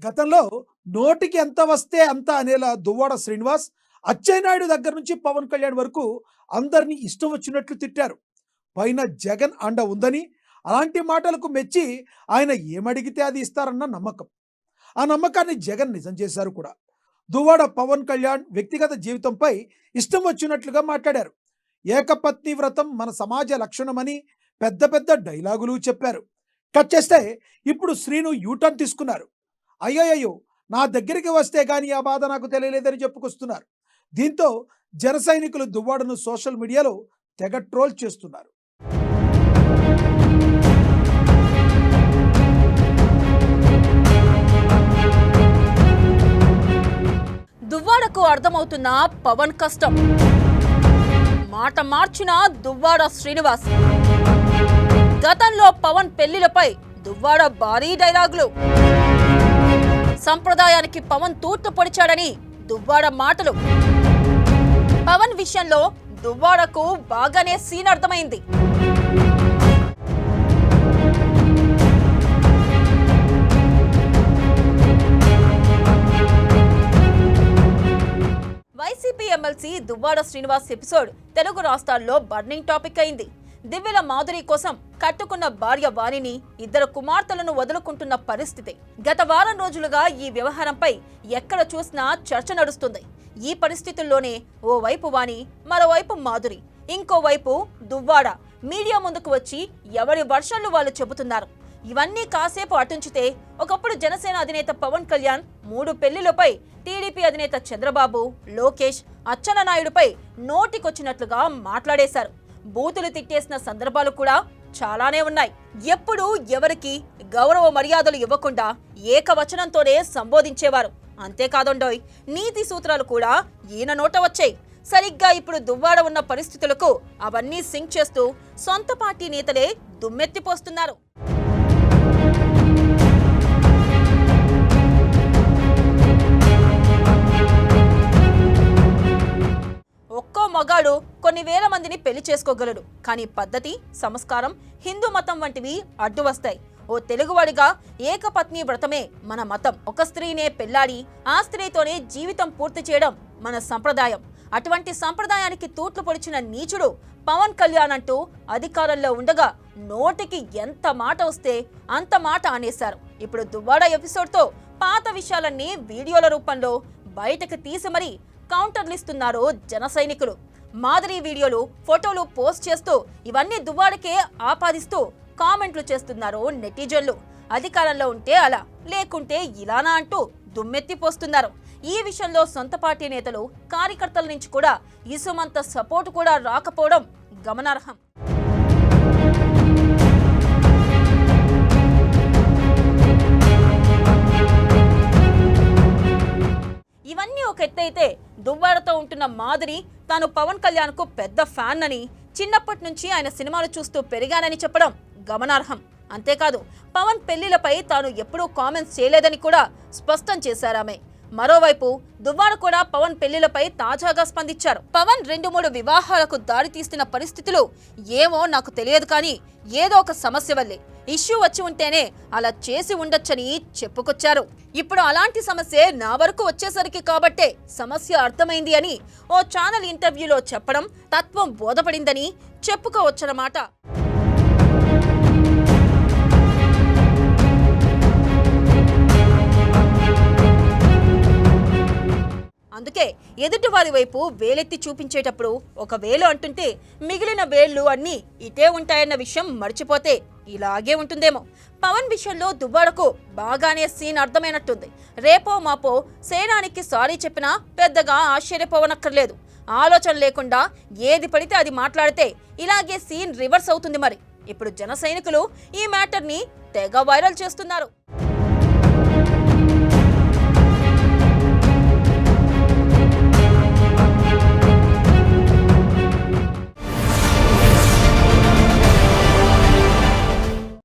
గతంలో నోటికి ఎంత వస్తే అంత అనేలా దువ్వాడ శ్రీనివాస్, అచ్చెన్నాయుడు దగ్గర నుంచి పవన్ కళ్యాణ్ వరకు అందరినీ ఇష్టం వచ్చినట్లు తిట్టారు. పైన జగన్ అండ ఉందని, అలాంటి మాటలకు మెచ్చి ఆయన ఏమడిగితే అది ఇస్తారన్న నమ్మకం. ఆ నమ్మకాన్ని జగన్ నిజం చేశారు కూడా. దువ్వాడ పవన్ కళ్యాణ్ వ్యక్తిగత జీవితంపై ఇష్టం వచ్చినట్లుగా మాట్లాడారు. ఏకపత్ని వ్రతం మన సమాజ లక్షణమని పెద్ద పెద్ద డైలాగులు చెప్పారు. కట్ చేస్తే ఇప్పుడు శ్రీను యూటర్న్ తీసుకున్నారు. అయ్యయ్యో, నా దగ్గరికి వస్తే గానీ ఆ బాధ నాకు తెలియలేదని చెప్పుకొస్తున్నారు. దీంతో జన సైనికులు దువ్వాడను సోషల్ మీడియాలో తెగ ట్రోల్ చేస్తున్నారు. దువ్వాడకు అర్థమవుతున్న పవన్ కష్టం. మాట మార్చిన దువ్వాడ శ్రీనివాస్. గతంలో పవన్ పెళ్లిలపై దువ్వాడ భారీ డైలాగులు. సంప్రదాయానికి పవన్ తూట్లు పొడిచాడని దువ్వాడ మాటలు. పవన్ విషయంలో దువ్వాడకు బాగానే సీన్ అర్థమైంది. YCP MLC Duvvada Srinivas episode Telugu రాష్ట్రాల్లో బర్నింగ్ టాపిక్ అయింది. దివ్యల మాధురి కోసం కట్టుకున్న భార్య వాణిని, ఇద్దరు కుమార్తెలను వదులుకుంటున్న పరిస్థితి. గత వారం రోజులుగా ఈ వ్యవహారంపై ఎక్కడ చూసినా చర్చ నడుస్తుంది. ఈ పరిస్థితుల్లోనే ఓవైపు వాణి, మరోవైపు మాధురి, ఇంకోవైపు దువ్వాడ మీడియా ముందుకు వచ్చి ఎవరి వర్షన్లు వాళ్ళు చెబుతున్నారు. ఇవన్నీ కాసేపు అటుంచితే ఒకప్పుడు జనసేన అధినేత పవన్ కళ్యాణ్ 3 పెళ్లిలపై టీడీపీ అధినేత చంద్రబాబు, లోకేష్, అచ్చెన్నాయుడుపై నోటికొచ్చినట్లుగా మాట్లాడేశారు. బూతులు తిట్టేసిన సందర్భాలు కూడా చాలానే ఉన్నాయి. ఎప్పుడూ ఎవరికి గౌరవ మర్యాదలు ఇవ్వకుండా ఏకవచనంతోనే సంబోధించేవారు. అంతేకాదండోయ్, నీతి సూత్రాలు కూడా ఈయన నోట వచ్చాయి. సరిగ్గా ఇప్పుడు దువ్వాడ ఉన్న పరిస్థితులకు అవన్నీ సింక్ చేస్తూ సొంత పార్టీ నేతలే దుమ్మెత్తిపోస్తున్నారు. ఒక్కో మగాడు కొన్ని వేల మందిని పెళ్లి చేసుకోగలడు. కానీ పద్ధతి, సంస్కారం, హిందూ మతం వంటివి అడ్డు వస్తాయి. ఓ తెలుగువాడిగా ఏకపత్ని వ్రతమే మన మతం. ఒక స్త్రీనే పెళ్లాడి ఆ స్త్రీతోనే జీవితం పూర్తి చేయడం మన సంప్రదాయం. అటువంటి సంప్రదాయానికి తూట్లు పొడిచిన నీచుడు పవన్ కళ్యాణ్ అంటూ అధికారంలో ఉండగా నోటికి ఎంత మాట వస్తే అంత మాట అనేశారు. ఇప్పుడు దువ్వాడ ఎపిసోడ్తో పాత విషయాలన్నీ వీడియోల రూపంలో బయటకు తీసి మరీ కౌంటర్లు ఇస్తున్నారు జన సైనికులు. మాధురి వీడియోలు, ఫోటోలు పోస్ట్ చేస్తూ ఇవన్నీ దువ్వాడకే ఆపాదిస్తూ కామెంట్లు చేస్తున్నారు నెటిజన్లు. అధికారంలో ఉంటే అలా, లేకుంటే ఇలానా అంటూ దుమ్మెత్తిపోస్తున్నారు. ఈ విషయంలో సొంత పార్టీ నేతలు, కార్యకర్తల నుంచి కూడా ఇసుమంత సపోర్టు కూడా రాకపోవడం గమనార్హం. ఇవన్నీ ఒక ఎత్తైతే దువ్వాడతో ఉంటున్న మాధురి తాను పవన్ కళ్యాణ్కు పెద్ద ఫ్యాన్ అని, చిన్నప్పటి నుంచి ఆయన సినిమాలు చూస్తూ పెరిగానని చెప్పడం గమనార్హం. అంతేకాదు, పవన్ పెళ్లిలపై తాను ఎప్పుడూ కామెంట్స్ చేయలేదని కూడా స్పష్టం చేశారామె. మరోవైపు దువ్వాడ కూడా పవన్ పెళ్లిలపై తాజాగా స్పందించారు. పవన్ 2-3 వివాహాలకు దారి తీస్తున్న పరిస్థితులు ఏమో నాకు తెలియదు, కానీ ఏదో ఒక సమస్య వల్లే ఇష్యూ వచ్చి ఉంటేనే అలా చేసి ఉండొచ్చని చెప్పుకొచ్చారు. ఇప్పుడు అలాంటి సమస్య నా వరకు వచ్చేసరికి కాబట్టే సమస్య అర్థమైంది అని ఓ ఛానల్ ఇంటర్వ్యూలో చెప్పడం తత్వం బోధపడిందని చెప్పుకోవచ్చన్నమాట. అందుకే ఎదుటివారి వైపు వేలెత్తి చూపించేటప్పుడు ఒక వేలు అంటుంటే మిగిలిన వేళ్లు అన్నీ ఇటే ఉంటాయన్న విషయం మర్చిపోతే ఇలాగే ఉంటుందేమో. పవన్ విషయంలో దువ్వాడకు బాగానే సీన్ అర్థమైనట్టుంది. రేపో మాపో సేనానికి సారీ చెప్పినా పెద్దగా ఆశ్చర్యపోవనక్కర్లేదు. ఆలోచన లేకుండా ఏది పడితే అది మాట్లాడితే ఇలాగే సీన్ రివర్స్ అవుతుంది. మరి ఇప్పుడు జన సైనికులు ఈ మ్యాటర్ని తెగ వైరల్ చేస్తున్నారు.